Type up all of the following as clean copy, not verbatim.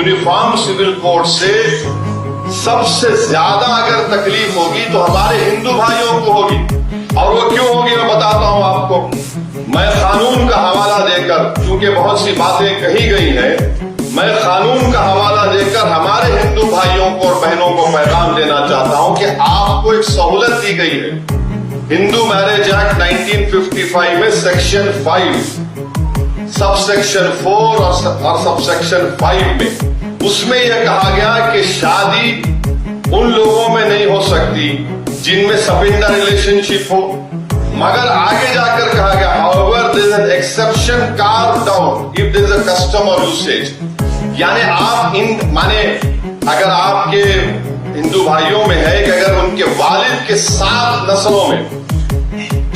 Uniform civil code से सबसे ज्यादा अगर तकलीफ होगी तो हमारे हिंदू भाइयों को होगी। और वो क्यों होगी मैं बताता हूं आपको। मैं कानून का हवाला देकर, क्योंकि बहुत सी बातें कही गई हैं, मैं कानून का हवाला देकर हमारे हिंदू भाइयों को और बहनों को पैगाम देना चाहता हूं कि आपको एक सहूलत दी गई है। हिंदू मैरिज एक्ट 1955 में सेक्शन 5, सबसेक्शन 4 और सबसेक्शन 5 में उसमें यह कहा गया कि शादी उन लोगों में नहीं हो सकती जिनमें सपिंदा रिलेशनशिप हो, मगर आगे जाकर कहा गया however there is an exception carved out if there is a custom or usage। यानी आप माने अगर आपके हिंदू भाइयों में है कि अगर उनके वालिद के 7 नस्लों में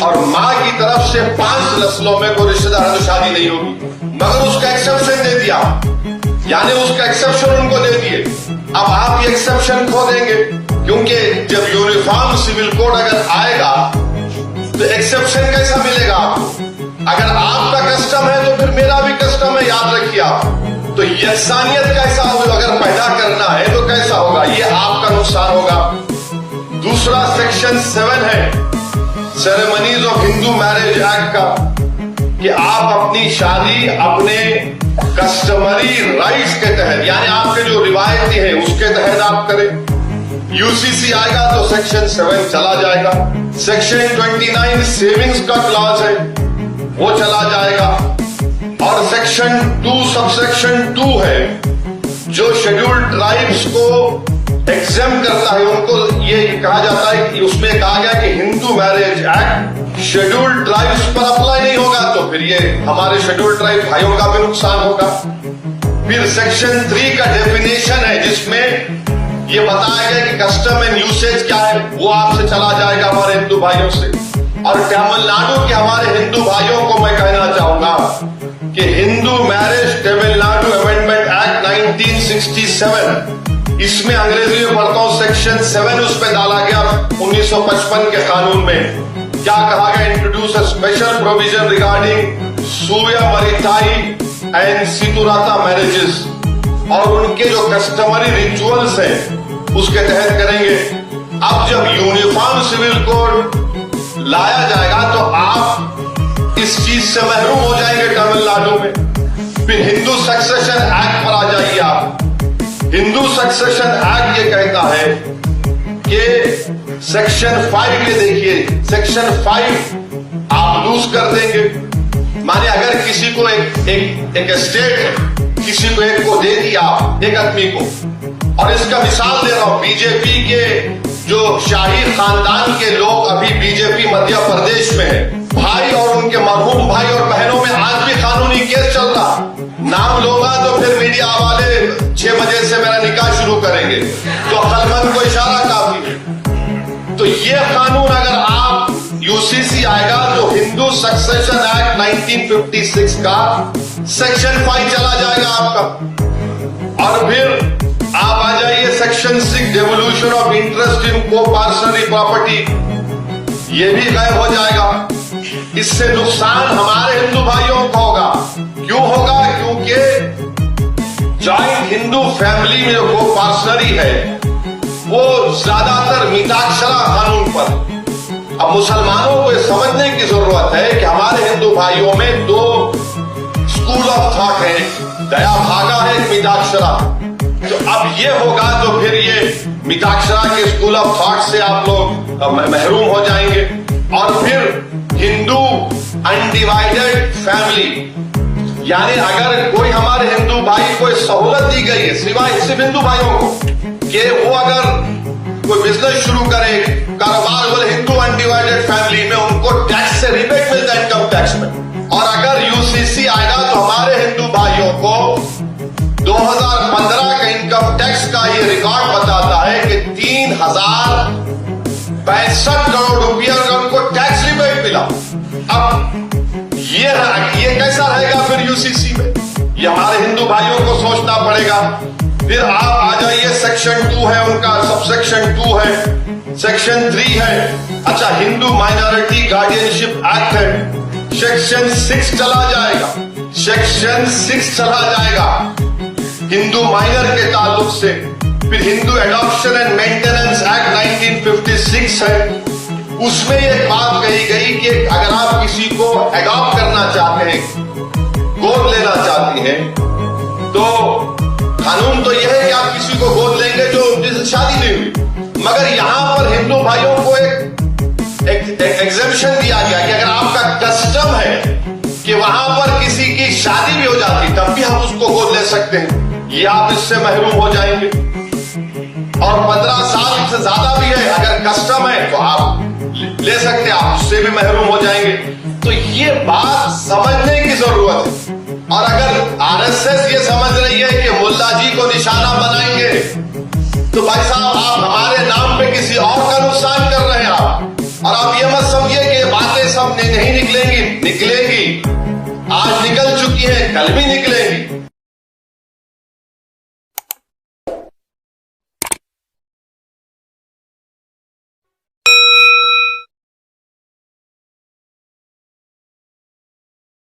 और माँ की तरफ से 5 नस्लों में कोई रिश्तेदार है तो शादी नहीं होगी, मगर उसका एक्सेप्शन दे दिया, यानी उसका एक्सेप्शन उनको दे दिए। अब आप ये एक्सेप्शन खो देंगे, क्योंकि जब यूनिफॉर्म सिविल कोड अगर आएगा तो एक्सेप्शन कैसा मिलेगा आपको? अगर आपका कस्टम है तो फिर मेरा भी कस्टम है, याद रखिए आप। तो यकसानियत कैसा होगा? अगर पैदा करना है तो कैसा होगा? ये आपका नुकसान होगा। दूसरा सेक्शन 7 है ceremonies of Hindu marriage act का, कि आप अपनी शादी अपने कस्टमरी राइट्स के तहत, यानी आपके जो रिवायती है उसके तहत आप करें। यूसीसी आएगा तो सेक्शन 7 चला जाएगा। सेक्शन 29 सेविंग्स का क्लॉज है, वो चला जाएगा। और सेक्शन 2 सबसेक्शन 2 है जो शेड्यूल्ड ट्राइब्स को एग्जाम करता है, उनको ये कहा जाता है कि उसमें कहा गया कि Hindu marriage act scheduled tribes पर अप्लाई नहीं होगा, तो फिर ये हमारे शेड्यूल्ड ट्राइब भाइयों का भी नुकसान होगा। फिर सेक्शन 3 का डेफिनेशन है जिसमें ये बताया गया कि कस्टम एंड यूसेज क्या है, वो आपसे चला जाएगा हमारे हिंदू भाइयों से। और तमिलनाडु के हमारे हिंदू भाइयों को मैं कहना चाहूंगा कि Hindu marriage Tamil Nadu amendment act 1967, इसमें अंग्रेजी में पढ़ता हूं सेक्शन 7 उस पर डाला गया 1955 के कानून में। क्या कहा गया? Introduce a special provision regarding Suyamariyathai and Seerthiruththa marriages, और उनके जो कस्टमरी रिचुअल्स हैं उसके तहत करेंगे। अब जब यूनिफॉर्म सिविल कोड लाया जाएगा तो आप इस चीज से महरूम हो जाएंगे तमिलनाडु में। फिर हिंदू सक्सेशन एक्ट पर आ जाइए आप। हिंदू सक्सेशन एक्ट ये कहता है कि सेक्शन 5 ये देखिए, सेक्शन 5 आप लूज कर देंगे। माने अगर किसी को एक स्टेट किसी को एक को दे दिया, एक आदमी को, और इसका मिसाल दे रहा हूं, बीजेपी के जो शाही खानदान के लोग अभी बीजेपी मध्य प्रदेश में है, भाई और उनके मरहूम भाई और बहनों में आज भी कानूनी केस चल रहा। नाम लूंगा तो फिर मीडिया वाले 6 बजे से मेरा निकाह शुरू करेंगे, तो अक्लमंद को इशारा काफी है। तो ये कानून अगर आप यूसीसी आएगा तो हिंदू सक्सेशन एक्ट 1956 का सेक्शन 5 चला जाएगा आपका। और फिर आप आ जाइए section 6 devolution of interest in को पार्सनरी प्रॉपर्टी, ये भी गायब हो जाएगा। इससे नुकसान हमारे हिंदू भाइयों को होगा। क्यों होगा? क्योंकि जॉइंट हिंदू फैमिली में जो को पार्सनरी है वो ज्यादातर मिताक्षरा कानून पर। अब मुसलमानों को यह समझने की जरूरत है कि हमारे हिंदू भाइयों में 2 स्कूल ऑफ थॉट है, दया भागा है, मिताक्षरा। तो अब ये होगा तो फिर ये मिताक्षरा के स्कूल ऑफ थॉट से आप लोग महरूम हो जाएंगे। और फिर हिंदू अनडिवाइडेड फैमिली, यानी अगर कोई हमारे हिंदू भाई को सहूलत दी गई है सिवाय सिर्फ हिंदू भाइयों को कि वो अगर कोई बिजनेस शुरू करे, कारोबार, बोले हिंदू अनडिवाइडेड फैमिली में उनको टैक्स से रिबेट मिलता है इनकम टैक्स में। और अगर यूसीसी आएगा तो हमारे हिंदू भाइयों को 2015 का इनकम टैक्स का ये रिकॉर्ड बताता है कि 3062 करोड़ रुपया का उनको टैक्स रिबेट मिला। अब ये कैसा रहेगा फिर यूसीसी में? ये हमारे हिंदू भाइयों को सोचना पड़ेगा। फिर आप आ जाइए सेक्शन 2 है उनका, सबसेक्शन 2 है, सेक्शन 3 है। अच्छा, हिंदू माइनॉरिटी गार्डियनशिप एक्ट है, सेक्शन 6 चला जाएगा, सेक्शन 6 चला जाएगा। हिंदू माइनर के ताल्लुक से, फिर Hindu adoption and maintenance act 1956 है, उसमें एक बात कही गई कि अगर आप किसी को एडॉप्ट करना चाहते हैं, गोद लेना चाहती हैं, तो कानून तो यह है कि आप किसी को गोद लेंगे जो जिससे शादी नहीं हुई। मगर यहां पर हिंदू भाइयों को एक एग्जेम्पशन दिया गया कि अगर आपका कस्टम है कि वहां पर किसी की शादी भी हो जाती तब भी हम उसको गोद ले सकते हैं, ये आप इससे महरूम हो जाएंगे। और 15 साल से ज्यादा भी है, अगर कस्टम है तो आप ले सकते हैं, आप उससे भी महरूम हो जाएंगे। तो ये बात समझने की जरूरत है। और अगर आरएसएस ये समझ रही है कि मुल्ला जी को निशाना बनाएंगे, तो भाई साहब आप हमारे नाम पे किसी और का नुकसान कर रहे हैं आप। और आप ये मत समझिए कि बातें सब नहीं निकलेंगी, आज निकल चुकी हैं, कल भी निकलेंगी।